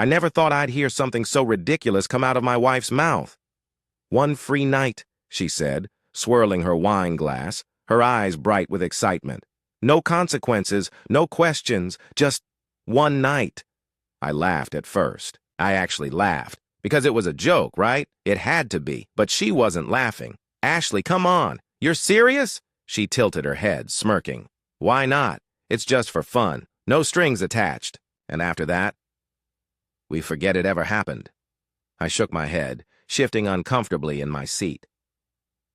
I never thought I'd hear something so ridiculous come out of my wife's mouth. "One free night," she said, swirling her wine glass, her eyes bright with excitement. "No consequences, no questions, just one night." I laughed at first. I actually laughed, because it was a joke, right? It had to be, but she wasn't laughing. "Ashley, come on. You're serious?" She tilted her head, smirking. "Why not? It's just for fun. No strings attached." And after that, we forget it ever happened. I shook my head, shifting uncomfortably in my seat.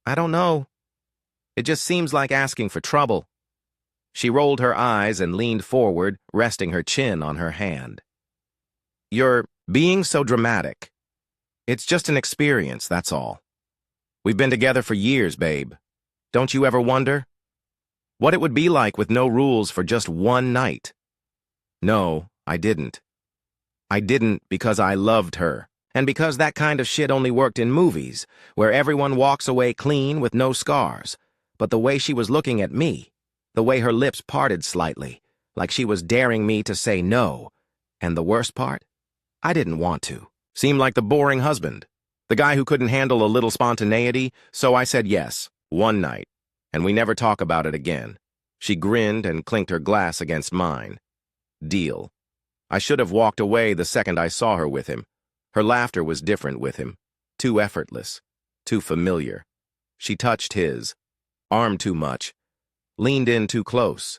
"I don't know. It just seems like asking for trouble." She rolled her eyes and leaned forward, resting her chin on her hand. "You're being so dramatic. It's just an experience, that's all. We've been together for years, babe. Don't you ever wonder what it would be like with no rules for just one night?" No, I didn't. I didn't because I loved her, and because that kind of shit only worked in movies, where everyone walks away clean with no scars. But the way she was looking at me, the way her lips parted slightly, like she was daring me to say no, and the worst part, I didn't want to. Seemed like the boring husband, the guy who couldn't handle a little spontaneity, so I said yes, one night, and we never talk about it again. She grinned and clinked her glass against mine. Deal. I should have walked away the second I saw her with him. Her laughter was different with him, too effortless, too familiar. She touched his, arm too much, leaned in too close.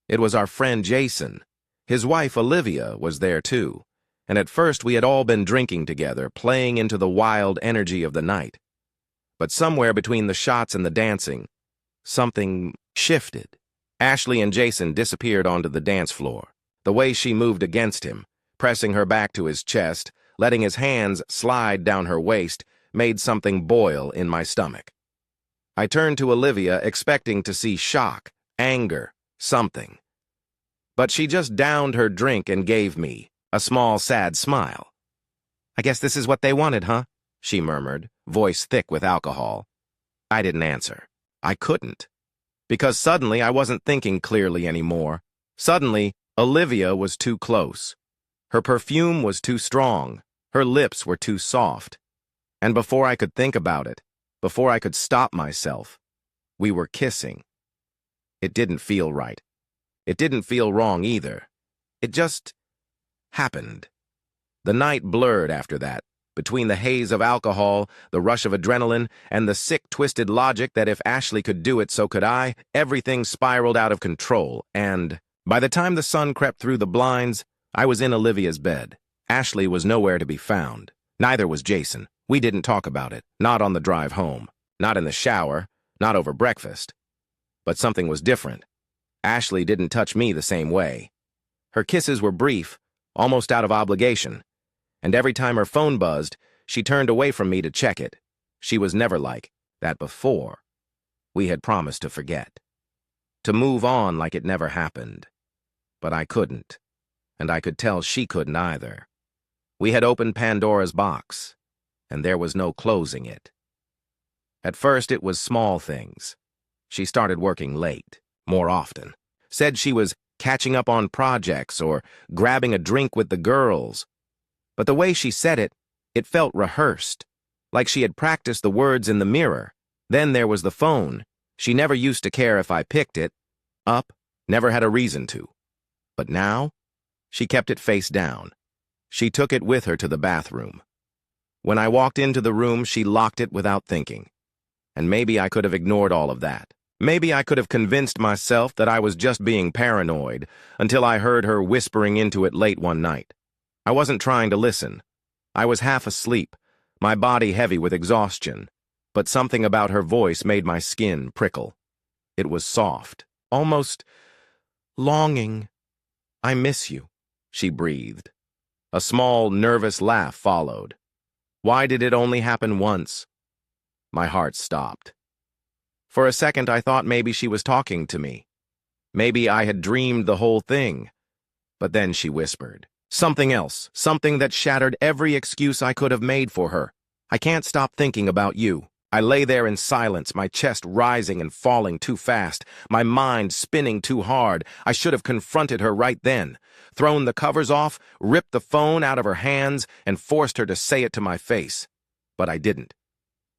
It was our friend Jason. His wife Olivia was there too, and at first we had all been drinking together, playing into the wild energy of the night. But somewhere between the shots and the dancing, something shifted. Ashley and Jason disappeared onto the dance floor. The way she moved against him, pressing her back to his chest, letting his hands slide down her waist, made something boil in my stomach. I turned to Olivia, expecting to see shock, anger, something. But she just downed her drink and gave me a small, sad smile. "I guess this is what they wanted, huh?" she murmured, voice thick with alcohol. I didn't answer. I couldn't. Because suddenly I wasn't thinking clearly anymore. Suddenly, Olivia was too close. Her perfume was too strong. Her lips were too soft. And before I could think about it, before I could stop myself, we were kissing. It didn't feel right. It didn't feel wrong either. It just happened. The night blurred after that, between the haze of alcohol, the rush of adrenaline, and the sick, twisted logic that if Ashley could do it, so could I. Everything spiraled out of control, and by the time the sun crept through the blinds, I was in Olivia's bed. Ashley was nowhere to be found. Neither was Jason. We didn't talk about it, not on the drive home, not in the shower, not over breakfast. But something was different. Ashley didn't touch me the same way. Her kisses were brief, almost out of obligation, and every time her phone buzzed, she turned away from me to check it. She was never like that before. We had promised to forget, to move on like it never happened. But I couldn't, and I could tell she couldn't either. We had opened Pandora's box, and there was no closing it. At first it was small things. She started working late, more often, said she was catching up on projects or grabbing a drink with the girls. But the way she said it, it felt rehearsed, like she had practiced the words in the mirror. Then there was the phone. She never used to care if I picked it up, never had a reason to. But now, she kept it face down. She took it with her to the bathroom. When I walked into the room, she locked it without thinking. And maybe I could have ignored all of that. Maybe I could have convinced myself that I was just being paranoid until I heard her whispering into it late one night. I wasn't trying to listen. I was half asleep, my body heavy with exhaustion, but something about her voice made my skin prickle. It was soft, almost longing. "I miss you," she breathed. A small, nervous laugh followed. Why did it only happen once? My heart stopped. For a second, I thought maybe she was talking to me. Maybe I had dreamed the whole thing. But then she whispered. Something else, something that shattered every excuse I could have made for her. "I can't stop thinking about you." I lay there in silence, my chest rising and falling too fast, my mind spinning too hard. I should have confronted her right then, thrown the covers off, ripped the phone out of her hands, and forced her to say it to my face. But I didn't.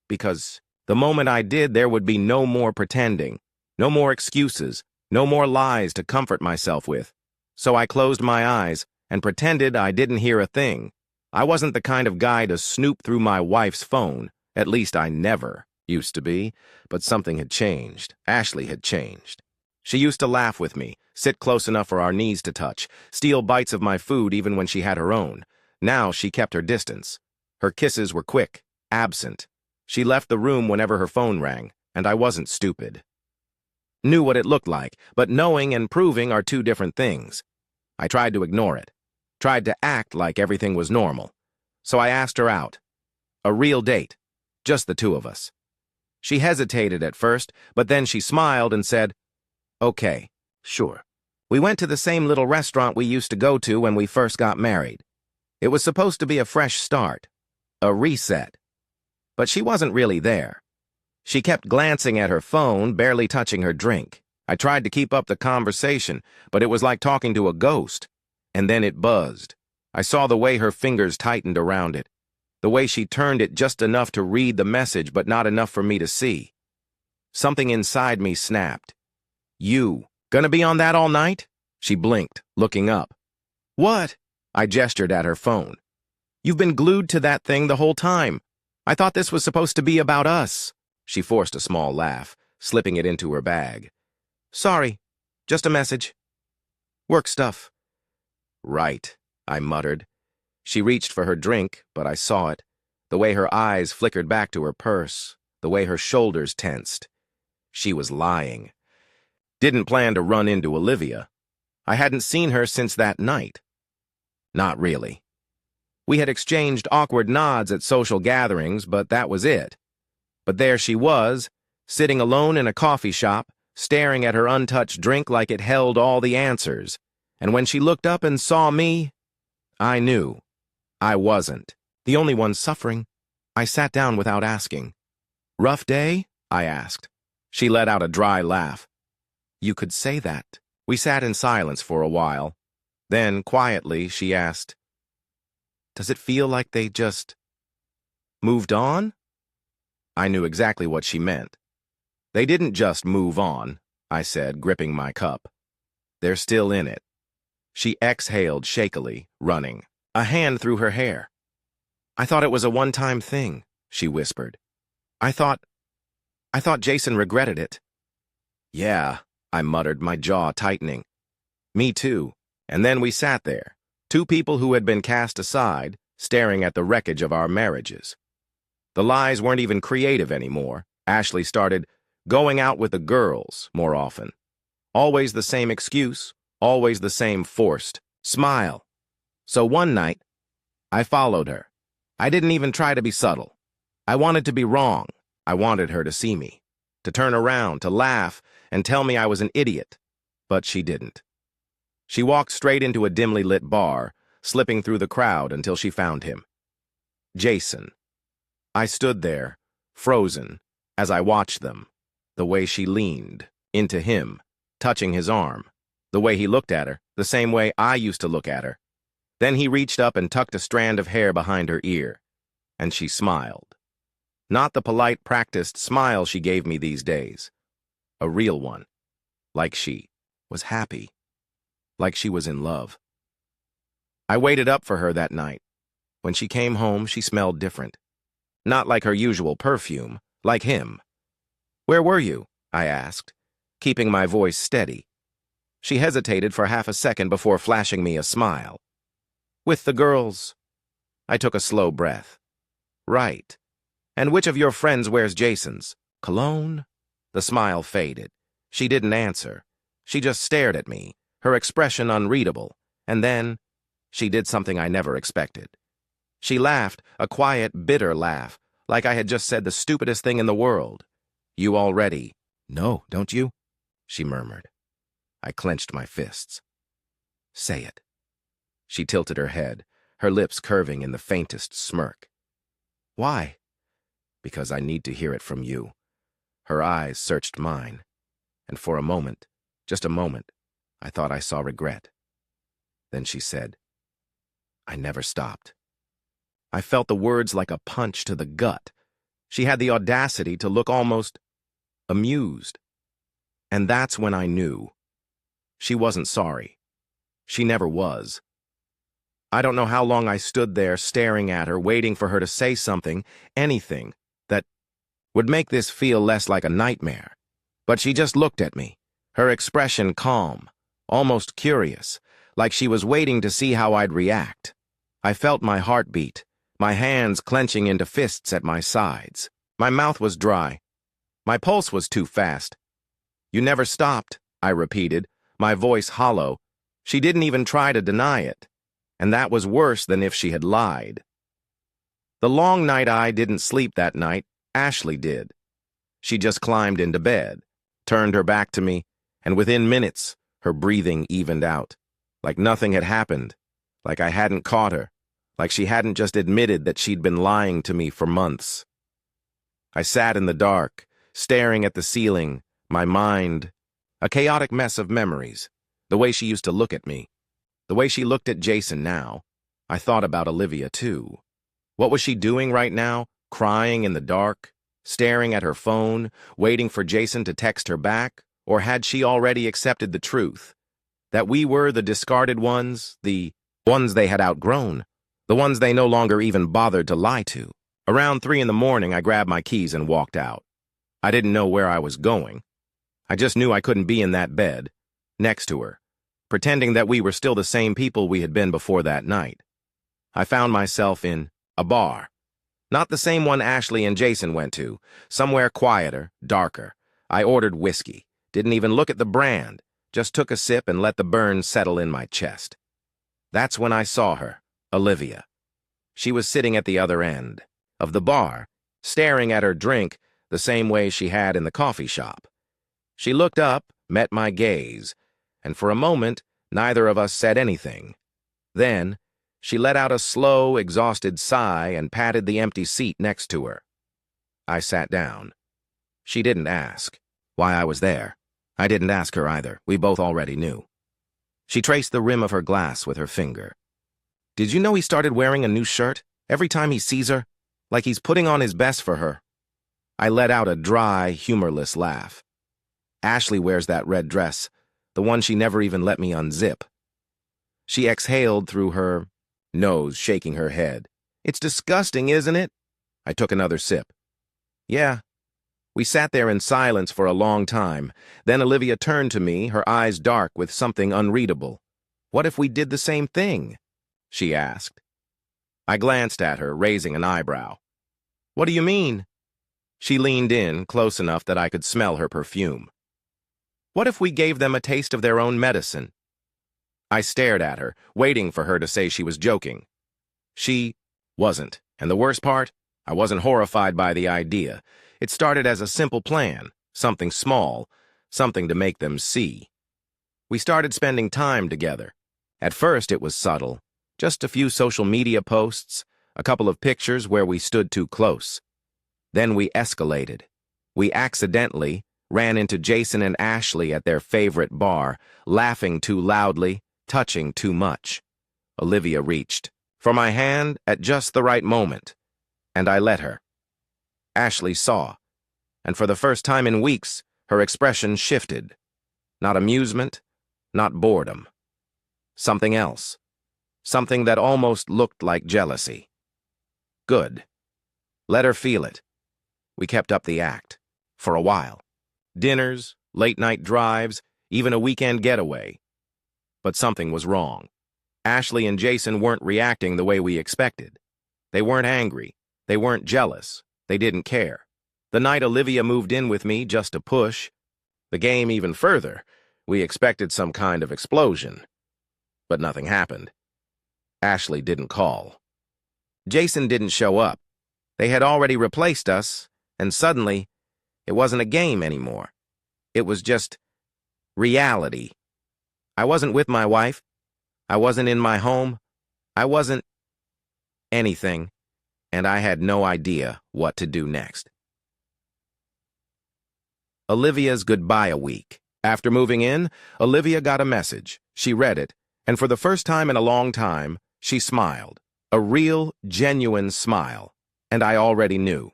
Because the moment I did, there would be no more pretending, no more excuses, no more lies to comfort myself with. So I closed my eyes and pretended I didn't hear a thing. I wasn't the kind of guy to snoop through my wife's phone. At least I never used to be, but something had changed. Ashley had changed. She used to laugh with me, sit close enough for our knees to touch, steal bites of my food even when she had her own. Now she kept her distance. Her kisses were quick, absent. She left the room whenever her phone rang, and I wasn't stupid. Knew what it looked like, but knowing and proving are two different things. I tried to ignore it, tried to act like everything was normal. So I asked her out. A real date. Just the two of us. She hesitated at first, but then she smiled and said, "Okay, sure." We went to the same little restaurant we used to go to when we first got married. It was supposed to be a fresh start, a reset. But she wasn't really there. She kept glancing at her phone, barely touching her drink. I tried to keep up the conversation, but it was like talking to a ghost. And then it buzzed. I saw the way her fingers tightened around it. The way she turned it just enough to read the message, but not enough for me to see. Something inside me snapped. "You gonna be on that all night?" She blinked, looking up. "What?" I gestured at her phone. "You've been glued to that thing the whole time. I thought this was supposed to be about us." She forced a small laugh, slipping it into her bag. "Sorry, just a message. Work stuff." "Right," I muttered. She reached for her drink, but I saw it. The way her eyes flickered back to her purse, the way her shoulders tensed. She was lying. Didn't plan to run into Olivia. I hadn't seen her since that night. Not really. We had exchanged awkward nods at social gatherings, but that was it. But there she was, sitting alone in a coffee shop, staring at her untouched drink like it held all the answers. And when she looked up and saw me, I knew. I wasn't the only one suffering. I sat down without asking. "Rough day?" I asked. She let out a dry laugh. "You could say that." We sat in silence for a while. Then, quietly, she asked, "Does it feel like they just moved on?" I knew exactly what she meant. "They didn't just move on," I said, gripping my cup. "They're still in it." She exhaled shakily, running, a hand through her hair. "I thought it was a one-time thing," she whispered. I thought Jason regretted it." "Yeah," I muttered, my jaw tightening. "Me too." And then we sat there, two people who had been cast aside, staring at the wreckage of our marriages. The lies weren't even creative anymore. Ashley started going out with the girls more often. Always the same excuse, always the same forced smile. So one night, I followed her. I didn't even try to be subtle. I wanted to be wrong. I wanted her to see me, to turn around, to laugh, and tell me I was an idiot. But she didn't. She walked straight into a dimly lit bar, slipping through the crowd until she found him. Jason. I stood there, frozen, as I watched them. The way she leaned into him, touching his arm. The way he looked at her, the same way I used to look at her. Then he reached up and tucked a strand of hair behind her ear. And she smiled. Not the polite, practiced smile she gave me these days. A real one. Like she was happy. Like she was in love. I waited up for her that night. When she came home, she smelled different. Not like her usual perfume, like him. "Where were you?" I asked, keeping my voice steady. She hesitated for half a second before flashing me a smile. "With the girls." I took a slow breath. "Right. And which of your friends wears Jason's? Cologne?" The smile faded. She didn't answer. She just stared at me, her expression unreadable. And then, she did something I never expected. She laughed, a quiet, bitter laugh, like I had just said the stupidest thing in the world. "You already?" "No, don't you?" she murmured. I clenched my fists. "Say it." She tilted her head, her lips curving in the faintest smirk. "Why?" Because I need to hear it from you. Her eyes searched mine, and for a moment, just a moment, I thought I saw regret. Then she said, I never stopped. I felt the words like a punch to the gut. She had the audacity to look almost amused. And that's when I knew. She wasn't sorry. She never was. I don't know how long I stood there staring at her, waiting for her to say something, anything, that would make this feel less like a nightmare. But she just looked at me, her expression calm, almost curious, like she was waiting to see how I'd react. I felt my heart beat, my hands clenching into fists at my sides. My mouth was dry. My pulse was too fast. You never stopped, I repeated, my voice hollow. She didn't even try to deny it, and that was worse than if she had lied. The long night I didn't sleep that night, Ashley did. She just climbed into bed, turned her back to me, and within minutes, her breathing evened out, like nothing had happened, like I hadn't caught her, like she hadn't just admitted that she'd been lying to me for months. I sat in the dark, staring at the ceiling, my mind, a chaotic mess of memories, the way she used to look at me, the way she looked at Jason now. I thought about Olivia, too. What was she doing right now, crying in the dark, staring at her phone, waiting for Jason to text her back? Or had she already accepted the truth? That we were the discarded ones, the ones they had outgrown, the ones they no longer even bothered to lie to. Around 3 in the morning, I grabbed my keys and walked out. I didn't know where I was going. I just knew I couldn't be in that bed, next to her, pretending that we were still the same people we had been before that night. I found myself in a bar. Not the same one Ashley and Jason went to, somewhere quieter, darker. I ordered whiskey, didn't even look at the brand, just took a sip and let the burn settle in my chest. That's when I saw her, Olivia. She was sitting at the other end of the bar, staring at her drink the same way she had in the coffee shop. She looked up, met my gaze, and for a moment, neither of us said anything. Then, she let out a slow, exhausted sigh and patted the empty seat next to her. I sat down. She didn't ask why I was there. I didn't ask her either. We both already knew. She traced the rim of her glass with her finger. Did you know he started wearing a new shirt every time he sees her? Like he's putting on his best for her. I let out a dry, humorless laugh. Ashley wears that red dress, the one she never even let me unzip. She exhaled through her nose, shaking her head. It's disgusting, isn't it? I took another sip. Yeah. We sat there in silence for a long time. Then Olivia turned to me, her eyes dark with something unreadable. What if we did the same thing? She asked. I glanced at her, raising an eyebrow. What do you mean? She leaned in, close enough that I could smell her perfume. What if we gave them a taste of their own medicine? I stared at her, waiting for her to say she was joking. She wasn't, and the worst part, I wasn't horrified by the idea. It started as a simple plan, something small, something to make them see. We started spending time together. At first it was subtle, just a few social media posts, a couple of pictures where we stood too close. Then we escalated. We accidentally ran into Jason and Ashley at their favorite bar, laughing too loudly, touching too much. Olivia reached for my hand at just the right moment, and I let her. Ashley saw, and for the first time in weeks, her expression shifted. Not amusement, not boredom. Something else. Something that almost looked like jealousy. Good. Let her feel it. We kept up the act. For a while. Dinners, late-night drives, even a weekend getaway. But something was wrong. Ashley and Jason weren't reacting the way we expected. They weren't angry. They weren't jealous. They didn't care. The night Olivia moved in with me just to push the game even further, we expected some kind of explosion. But nothing happened. Ashley didn't call. Jason didn't show up. They had already replaced us, and suddenly, it wasn't a game anymore. It was just reality. I wasn't with my wife. I wasn't in my home. I wasn't anything. and I had no idea what to do next. Olivia's goodbye week. After moving in, Olivia got a message. She read it, and for the first time in a long time, she smiled. A real, genuine smile. And I already knew.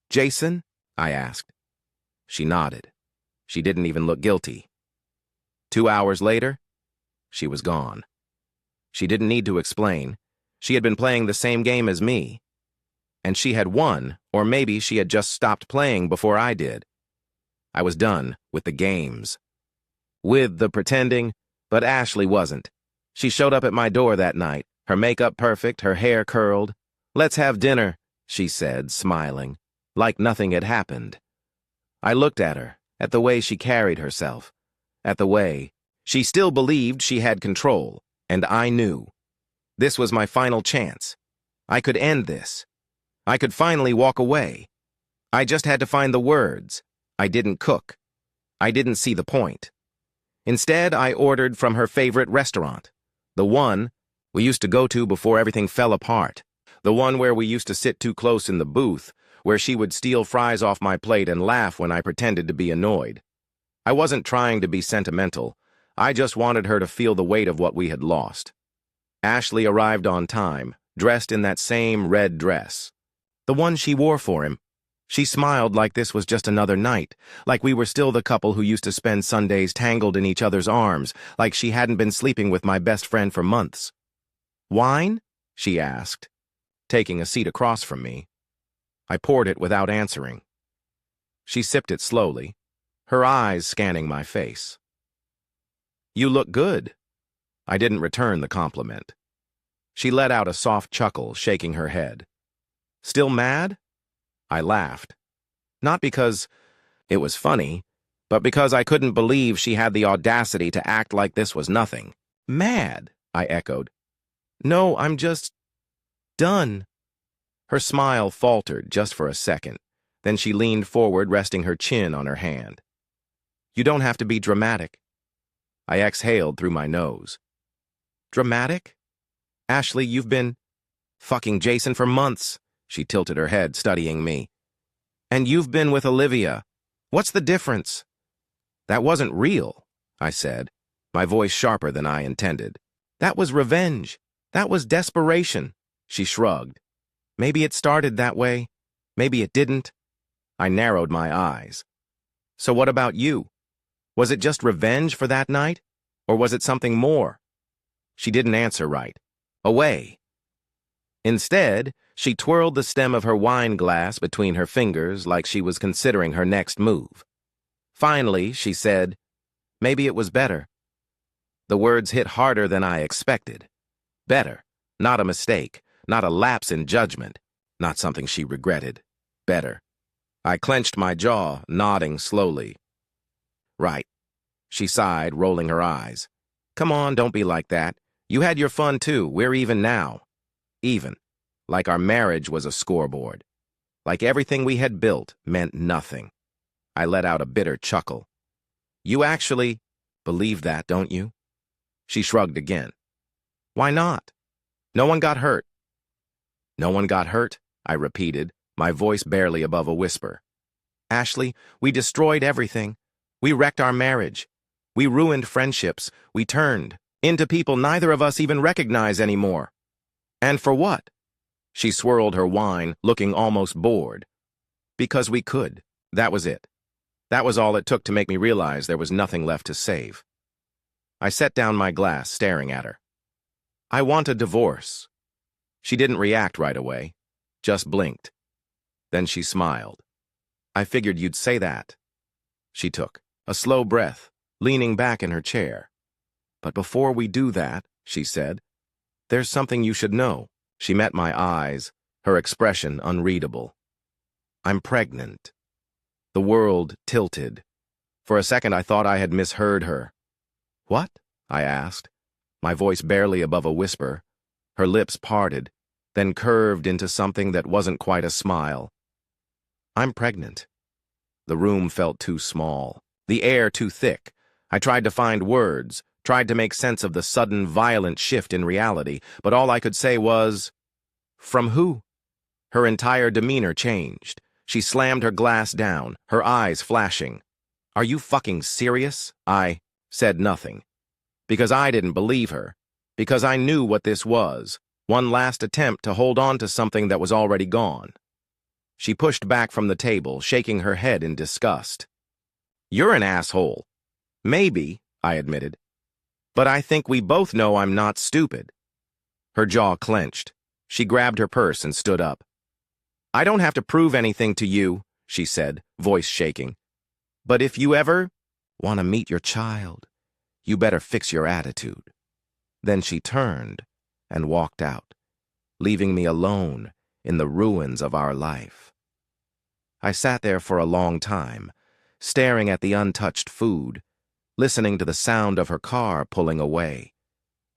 "Jason?" I asked. She nodded. She didn't even look guilty. 2 hours later, she was gone. She didn't need to explain. She had been playing the same game as me. And she had won, or maybe she had just stopped playing before I did. I was done with the games. With the pretending, but Ashley wasn't. She showed up at my door that night, her makeup perfect, her hair curled. "Let's have dinner," she said, smiling, like nothing had happened. I looked at her, at the way she carried herself, at the way she still believed she had control, and I knew. This was my final chance. I could end this. I could finally walk away. I just had to find the words. I didn't cook. I didn't see the point. Instead, I ordered from her favorite restaurant, the one we used to go to before everything fell apart, the one where we used to sit too close in the booth, where she would steal fries off my plate and laugh when I pretended to be annoyed. I wasn't trying to be sentimental. I just wanted her to feel the weight of what we had lost. Ashley arrived on time, dressed in that same red dress, the one she wore for him. She smiled like this was just another night, like we were still the couple who used to spend Sundays tangled in each other's arms, like she hadn't been sleeping with my best friend for months. "Wine?" she asked, taking a seat across from me. I poured it without answering. She sipped it slowly, her eyes scanning my face. "You look good." I didn't return the compliment. She let out a soft chuckle, shaking her head. "Still mad?" I laughed. Not because it was funny, but because I couldn't believe she had the audacity to act like this was nothing. "Mad?" I echoed. "No, I'm just done." Her smile faltered just for a second. Then she leaned forward, resting her chin on her hand. "You don't have to be dramatic." I exhaled through my nose. "Dramatic? Ashley, you've been fucking Jason for months." She tilted her head, studying me. "And you've been with Olivia. What's the difference?" "That wasn't real," I said, my voice sharper than I intended. "That was revenge. That was desperation." She shrugged. "Maybe it started that way. Maybe it didn't." I narrowed my eyes. "So what about you? Was it just revenge for that night? Or was it something more?" She didn't answer right. Away. Instead, she twirled the stem of her wine glass between her fingers like she was considering her next move. Finally, she said, "Maybe it was better." The words hit harder than I expected. Better. Not a mistake. Not a lapse in judgment. Not something she regretted. Better. I clenched my jaw, nodding slowly. "Right." She sighed, rolling her eyes. "Come on, don't be like that. You had your fun too. We're even now." Even. Like our marriage was a scoreboard. Like everything we had built meant nothing. I let out a bitter chuckle. "You actually believe that, don't you?" She shrugged again. "Why not? No one got hurt." "No one got hurt?" I repeated, my voice barely above a whisper. "Ashley, we destroyed everything. We wrecked our marriage. We ruined friendships. We turned into people neither of us even recognize anymore. And for what?" She swirled her wine, looking almost bored. "Because we could. That was it. That was all it took to make me realize there was nothing left to save." I set down my glass, staring at her. "I want a divorce." She didn't react right away, just blinked. Then she smiled. "I figured you'd say that." She took a slow breath, leaning back in her chair. "But before we do that," she said, "there's something you should know." She met my eyes, her expression unreadable. "I'm pregnant." The world tilted. For a second I thought I had misheard her. "What?" I asked, my voice barely above a whisper. Her lips parted, then curved into something that wasn't quite a smile. "I'm pregnant." The room felt too small, the air too thick. I tried to find words, tried to make sense of the sudden, violent shift in reality, but all I could say was, "From who?" Her entire demeanor changed. She slammed her glass down, her eyes flashing. "Are you fucking serious?" I said nothing. Because I didn't believe her. Because I knew what this was. One last attempt to hold on to something that was already gone. She pushed back from the table, shaking her head in disgust. "You're an asshole." "Maybe," I admitted. "But I think we both know I'm not stupid." Her jaw clenched. She grabbed her purse and stood up. "I don't have to prove anything to you," she said, voice shaking. "But if you ever want to meet your child, you better fix your attitude." Then she turned and walked out, leaving me alone in the ruins of our life. I sat there for a long time, staring at the untouched food, listening to the sound of her car pulling away.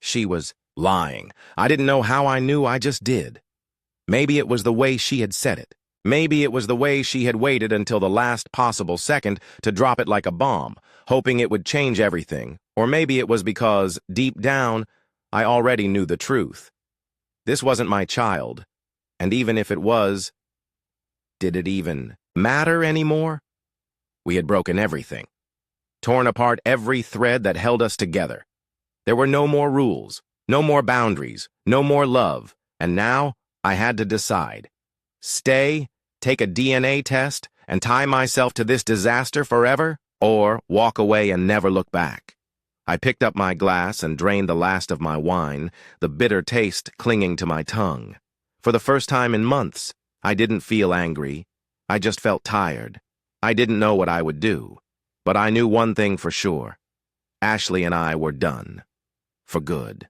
She was lying. I didn't know how I knew, I just did. Maybe it was the way she had said it. Maybe it was the way she had waited until the last possible second to drop it like a bomb, hoping it would change everything. Or maybe it was because, deep down, I already knew the truth. This wasn't my child. And even if it was, did it even matter anymore? We had broken everything. Torn apart every thread that held us together. There were no more rules, no more boundaries, no more love. And now I had to decide. Stay, take a DNA test, and tie myself to this disaster forever, or walk away and never look back. I picked up my glass and drained the last of my wine, the bitter taste clinging to my tongue. For the first time in months, I didn't feel angry. I just felt tired. I didn't know what I would do. But I knew one thing for sure. Ashley and I were done. For good.